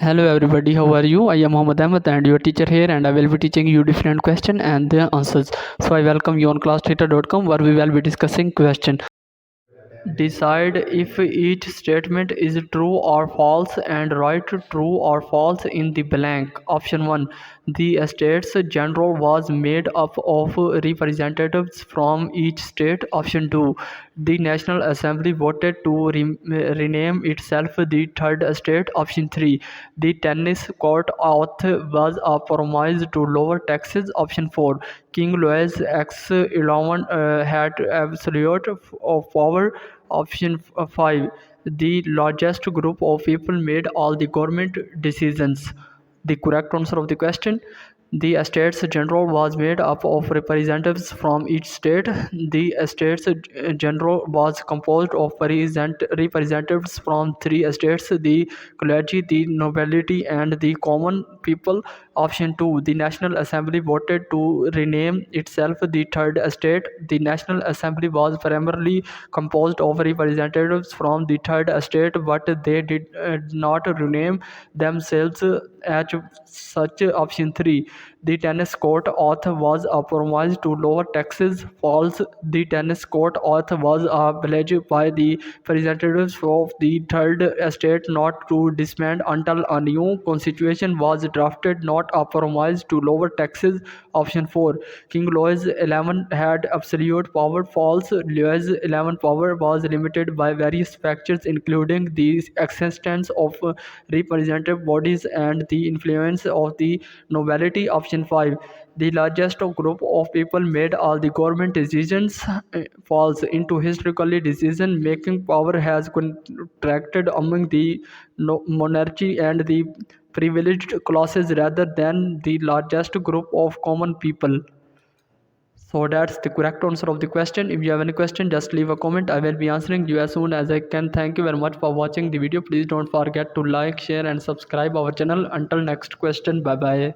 Hello everybody, how are you? I am Mohammed Ahmed and your teacher here, and I will be teaching you different questions and their answers. So I welcome you on classtheta.com, where we will be discussing question. Decide if each statement is true or false and write true or false in the blank. Option 1. The States General was made up of representatives from each state. Option 2. The National Assembly voted to rename itself the third state. Option 3. The tennis court oath was a promise to lower taxes. Option 4. King Louis XVI had absolute power. Option 5. The largest group of people made all the government decisions. The correct answer of the question: the States General was made up of representatives from each state. The States General was composed of representatives from three states: the clergy, the nobility, and the common people. Option 2. The National Assembly voted to rename itself the third state. The National Assembly was primarily composed of representatives from the third state, but they did not rename themselves as such. Option 3. The tennis court oath was a promise to lower taxes. False. The tennis court oath was a pledge by the representatives of the third estate not to disband until a new constitution was drafted, not a promise to lower taxes. Option 4. King Louis XI had absolute power. False. Louis XI power was limited by various factors, including the existence of representative bodies and the influence of the nobility. Option 5. The largest group of people made all the government decisions. Falls into historically decision making power has contracted among the monarchy and the privileged classes rather than the largest group of common people. So that's the correct answer of the question. If you have any question, just leave a comment. I will be answering you as soon as I can. Thank you very much for watching the video. Please don't forget to like, share and subscribe our channel. Until next question, bye bye.